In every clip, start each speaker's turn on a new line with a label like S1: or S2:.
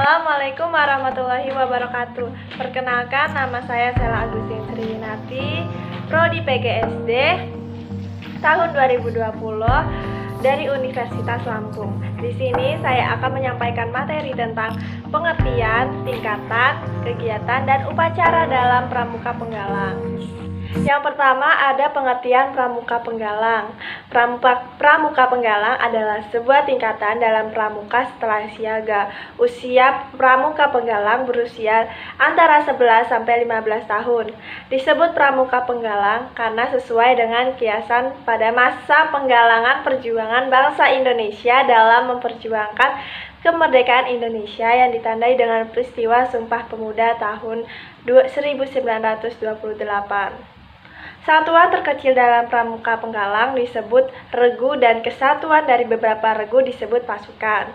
S1: Assalamualaikum warahmatullahi wabarakatuh. Perkenalkan, nama saya Sela Agustin Sriwinati, Prodi PGSD tahun 2020 dari Universitas Lampung. Di sini saya akan menyampaikan materi tentang pengertian, tingkatan, kegiatan, dan upacara dalam Pramuka Penggalang. Yang pertama ada pengertian Pramuka Penggalang. Pramuka Penggalang adalah sebuah tingkatan dalam pramuka setelah siaga. Usia Pramuka Penggalang berusia antara 11 sampai 15 tahun. Disebut Pramuka Penggalang karena sesuai dengan kiasan pada masa penggalangan perjuangan bangsa Indonesia dalam memperjuangkan kemerdekaan Indonesia yang ditandai dengan peristiwa Sumpah Pemuda tahun 1928. Satuan terkecil dalam Pramuka Penggalang disebut regu dan kesatuan dari beberapa regu disebut pasukan.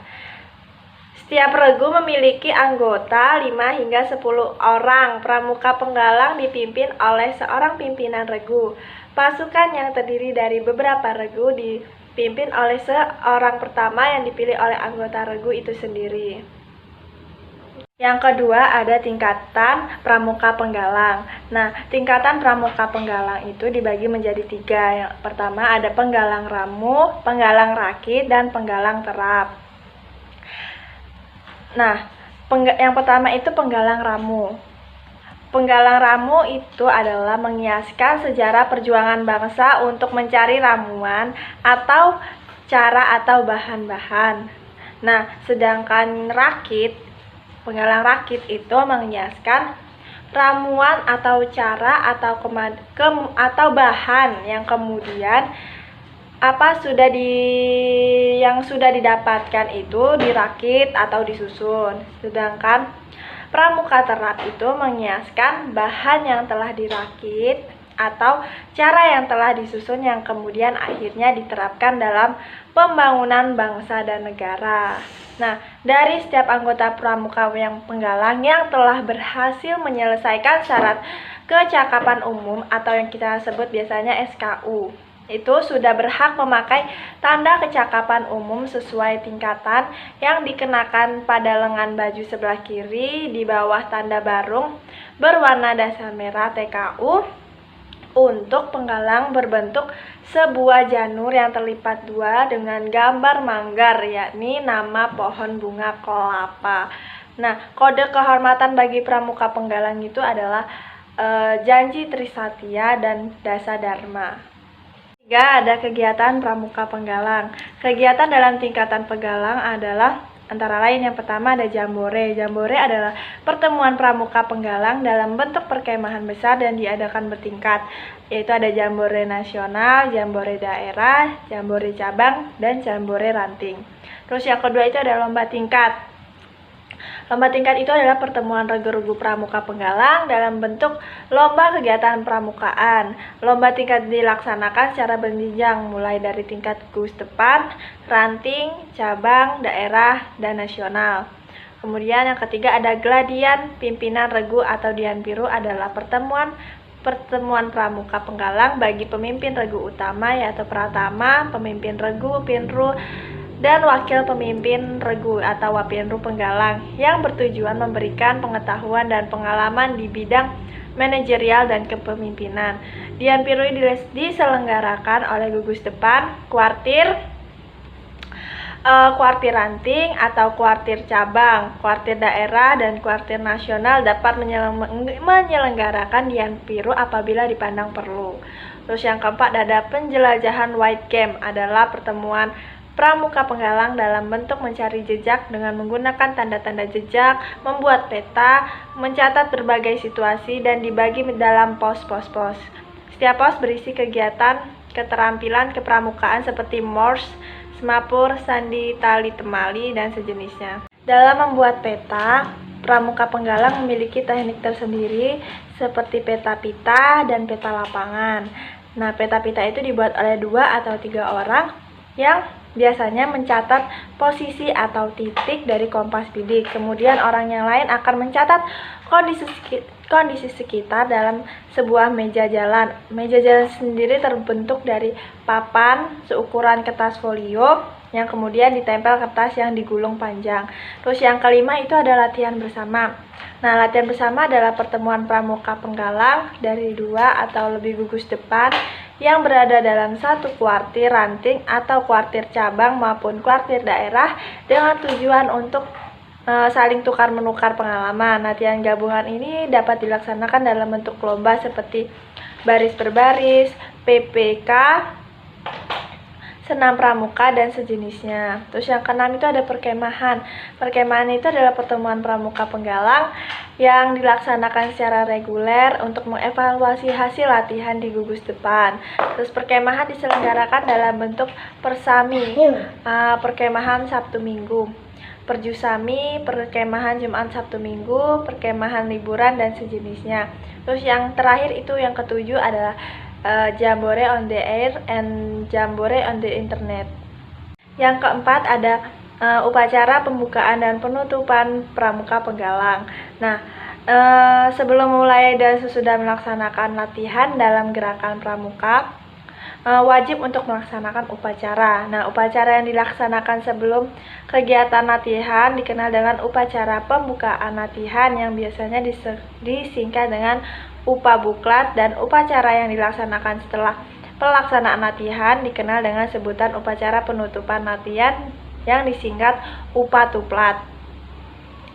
S1: Setiap regu memiliki anggota 5 hingga 10 orang. Pramuka Penggalang dipimpin oleh seorang pimpinan regu. Pasukan yang terdiri dari beberapa regu dipimpin oleh seorang pertama yang dipilih oleh anggota regu itu sendiri. Yang kedua ada tingkatan Pramuka Penggalang. Nah, tingkatan Pramuka Penggalang itu dibagi menjadi 3. Yang pertama ada penggalang ramu, penggalang rakit, dan penggalang terap. Nah, yang pertama itu penggalang ramu. Penggalang ramu itu adalah mengiaskan sejarah perjuangan bangsa untuk mencari ramuan atau cara atau bahan-bahan. Nah, sedangkan penggalang rakit itu mengiaskan ramuan atau cara atau bahan yang kemudian yang sudah didapatkan itu dirakit atau disusun. Sedangkan pramuka terap itu mengiaskan bahan yang telah dirakit atau cara yang telah disusun yang kemudian akhirnya diterapkan dalam pembangunan bangsa dan negara. Nah, dari setiap anggota Pramuka yang Penggalang yang telah berhasil menyelesaikan syarat kecakapan umum atau yang kita sebut biasanya SKU, itu sudah berhak memakai tanda kecakapan umum sesuai tingkatan yang dikenakan pada lengan baju sebelah kiri di bawah tanda barung berwarna dasar merah TKU. Untuk penggalang berbentuk sebuah janur yang terlipat 2 dengan gambar manggar, yakni nama pohon bunga kelapa. Nah, kode kehormatan bagi Pramuka Penggalang itu adalah janji Trisatya dan Dasa Dharma. 3. Ada kegiatan Pramuka Penggalang. Kegiatan dalam tingkatan Penggalang adalah antara lain yang pertama ada jambore. Jambore adalah pertemuan Pramuka Penggalang dalam bentuk perkemahan besar dan diadakan bertingkat, yaitu ada jambore nasional, jambore daerah, jambore cabang, dan jambore ranting. Terus yang kedua itu ada lomba tingkat. Lomba tingkat itu adalah pertemuan regu-regu Pramuka Penggalang dalam bentuk lomba kegiatan pramukaan. Lomba tingkat dilaksanakan secara berjenjang mulai dari tingkat gugus depan, ranting, cabang, daerah, dan nasional. Kemudian yang ketiga ada gladian pimpinan regu atau dianpiru adalah pertemuan Pramuka Penggalang bagi pemimpin regu utama yaitu pratama, pemimpin regu, pinru, dan wakil pemimpin regu atau wapinru Penggalang yang bertujuan memberikan pengetahuan dan pengalaman di bidang manajerial dan kepemimpinan. Dianpiru diselenggarakan oleh gugus depan, kuartir ranting atau kuartir cabang, kuartir daerah, dan kuartir nasional dapat menyelenggarakan dianpiru apabila dipandang perlu. Terus yang keempat ada penjelajahan white camp adalah pertemuan Pramuka Penggalang dalam bentuk mencari jejak dengan menggunakan tanda-tanda jejak, membuat peta, mencatat berbagai situasi, dan dibagi dalam pos-pos. Setiap pos berisi kegiatan keterampilan kepramukaan seperti Morse, semapur, sandi, tali, temali, dan sejenisnya. Dalam membuat peta, Pramuka Penggalang memiliki teknik tersendiri seperti peta pita dan peta lapangan. Nah, peta pita itu dibuat oleh 2 atau 3 orang yang biasanya mencatat posisi atau titik dari kompas bidik. Kemudian orang yang lain akan mencatat kondisi sekitar dalam sebuah meja jalan. Meja jalan sendiri terbentuk dari papan seukuran kertas folio yang kemudian ditempel kertas yang digulung panjang. Terus yang kelima itu ada latihan bersama. Nah, latihan bersama adalah pertemuan pramuka penggalang dari 2 atau lebih gugus depan yang berada dalam satu kuartir ranting atau kuartir cabang maupun kuartir daerah dengan tujuan untuk saling tukar-menukar pengalaman. Latihan gabungan ini dapat dilaksanakan dalam bentuk lomba seperti baris berbaris, PPK, senam pramuka, dan sejenisnya. Terus yang keenam itu ada perkemahan. Perkemahan itu adalah pertemuan pramuka penggalang yang dilaksanakan secara reguler untuk mengevaluasi hasil latihan di gugus depan. Terus perkemahan diselenggarakan dalam bentuk persami, perkemahan Sabtu Minggu, perjusami, perkemahan Jumat Sabtu Minggu, perkemahan liburan, dan sejenisnya. Terus yang terakhir itu yang ketujuh adalah Jambore on the air and Jambore on the internet. Yang keempat ada upacara pembukaan dan penutupan pramuka penggalang. Nah, sebelum mulai dan sesudah melaksanakan latihan dalam gerakan pramuka, wajib untuk melaksanakan upacara. Nah, upacara yang dilaksanakan sebelum kegiatan latihan dikenal dengan upacara pembukaan latihan yang biasanya disingkat dengan upabuklat, dan upacara yang dilaksanakan setelah pelaksanaan latihan dikenal dengan sebutan upacara penutupan latihan yang disingkat upatuplat.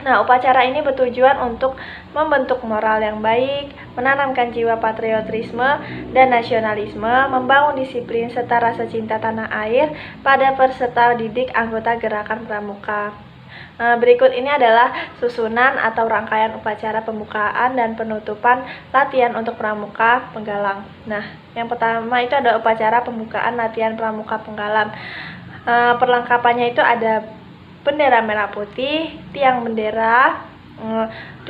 S1: Nah, upacara ini bertujuan untuk membentuk moral yang baik, menanamkan jiwa patriotisme dan nasionalisme, membangun disiplin serta rasa cinta tanah air pada peserta didik anggota gerakan pramuka. Berikut ini adalah susunan atau rangkaian upacara pembukaan dan penutupan latihan untuk pramuka penggalang. Nah, yang pertama itu ada upacara pembukaan latihan pramuka penggalang. Perlengkapannya itu ada bendera merah putih, tiang bendera,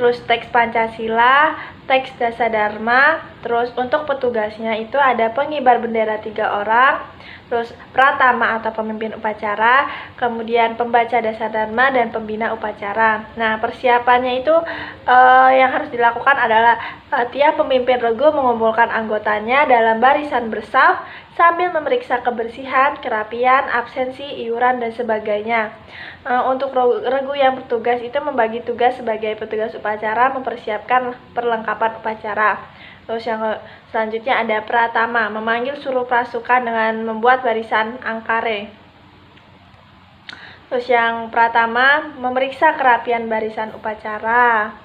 S1: terus teks Pancasila, teks Dasadharma. Terus untuk petugasnya itu ada pengibar bendera 3 orang, terus pratama atau pemimpin upacara, kemudian pembaca Dasadharma, dan pembina upacara. Nah, persiapannya itu yang harus dilakukan adalah tiap pemimpin regu mengumpulkan anggotanya dalam barisan bersaf sambil memeriksa kebersihan, kerapian, absensi, iuran, dan sebagainya. Untuk regu yang bertugas itu membagi tugas sebagai petugas upacara mempersiapkan perlengkapan upacara. Terus yang selanjutnya ada pratama, memanggil seluruh pasukan dengan membuat barisan angkare. Terus yang pratama, memeriksa kerapian barisan upacara.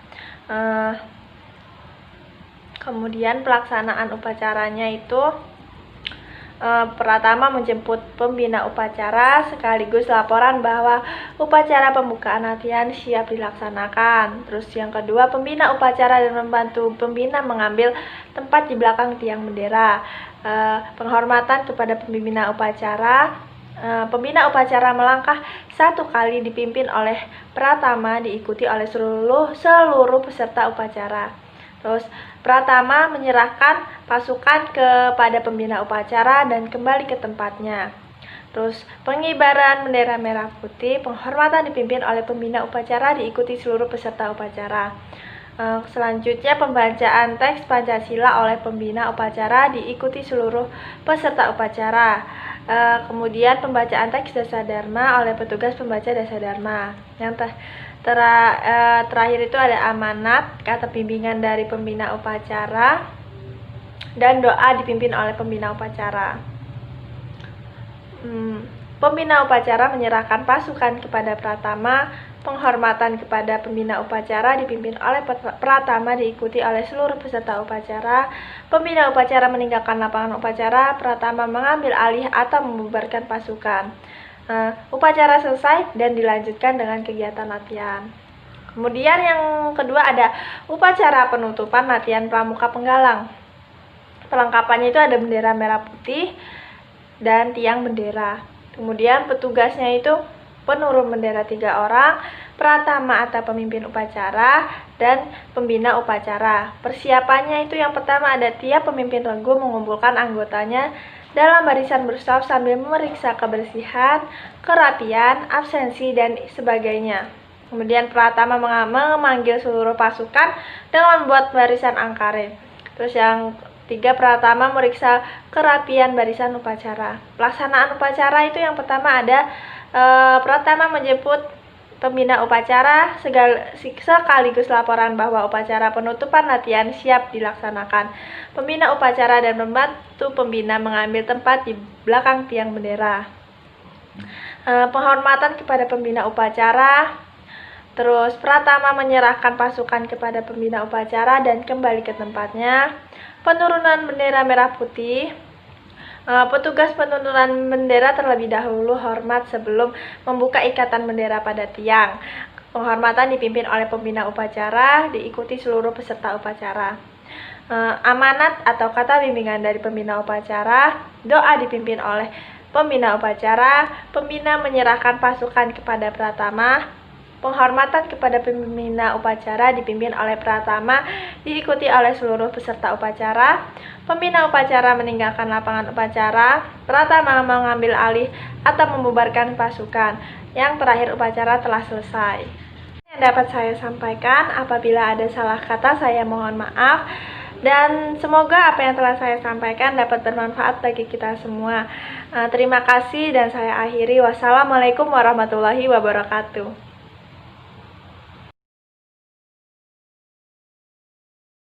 S1: Kemudian pelaksanaan upacaranya itu pratama menjemput pembina upacara sekaligus laporan bahwa upacara pembukaan latihan siap dilaksanakan. Terus yang kedua, pembina upacara dan membantu pembina mengambil tempat di belakang tiang bendera. Penghormatan kepada pembina upacara. Pembina upacara melangkah 1 kali dipimpin oleh pratama diikuti oleh seluruh peserta upacara. Terus pratama menyerahkan pasukan kepada pembina upacara dan kembali ke tempatnya. Terus pengibaran bendera merah putih, penghormatan dipimpin oleh pembina upacara diikuti seluruh peserta upacara. Selanjutnya pembacaan teks Pancasila oleh pembina upacara diikuti seluruh peserta upacara. Kemudian pembacaan teks Dasadharma oleh petugas pembaca Dasadharma. Yang terakhir itu ada amanat, kata bimbingan dari pembina upacara, dan doa dipimpin oleh pembina upacara. Pembina upacara menyerahkan pasukan kepada pratama, penghormatan kepada pembina upacara dipimpin oleh pratama diikuti oleh seluruh peserta upacara. Pembina upacara meninggalkan lapangan upacara, pratama mengambil alih atau membubarkan pasukan. Upacara selesai dan dilanjutkan dengan kegiatan latihan. Kemudian yang kedua ada upacara penutupan latihan pramuka penggalang. Perlengkapannya itu ada bendera merah putih dan tiang bendera. Kemudian petugasnya itu penurun bendera 3 orang, pratama atau pemimpin upacara, dan pembina upacara. Persiapannya itu yang pertama ada tiap pemimpin regu mengumpulkan anggotanya dalam barisan bersaf sambil memeriksa kebersihan, kerapian, absensi, dan sebagainya. Kemudian pratama memanggil seluruh pasukan dengan membuat barisan angkare. Terus yang 3. Pratama memeriksa kerapian barisan upacara. Pelaksanaan upacara itu yang pertama ada Pratama menjemput pembina upacara sekaligus laporan bahwa upacara penutupan latihan siap dilaksanakan. Pembina upacara dan membantu pembina mengambil tempat di belakang tiang bendera. Penghormatan kepada pembina upacara. Terus Pratama menyerahkan pasukan kepada pembina upacara dan kembali ke tempatnya. Penurunan bendera merah putih. Petugas penurunan bendera terlebih dahulu hormat sebelum membuka ikatan bendera pada tiang. Penghormatan dipimpin oleh pembina upacara, diikuti seluruh peserta upacara. Amanat atau kata bimbingan dari pembina upacara. Doa dipimpin oleh pembina upacara. Pembina menyerahkan pasukan kepada Pratama. Penghormatan kepada pembina upacara dipimpin oleh Pratama, diikuti oleh seluruh peserta upacara. Pembina upacara meninggalkan lapangan upacara. Pratama mengambil alih atau membubarkan pasukan. Yang terakhir, upacara telah selesai. Yang dapat saya sampaikan, apabila ada salah kata saya mohon maaf. Dan semoga apa yang telah saya sampaikan dapat bermanfaat bagi kita semua. Terima kasih dan saya akhiri. Wassalamualaikum warahmatullahi wabarakatuh.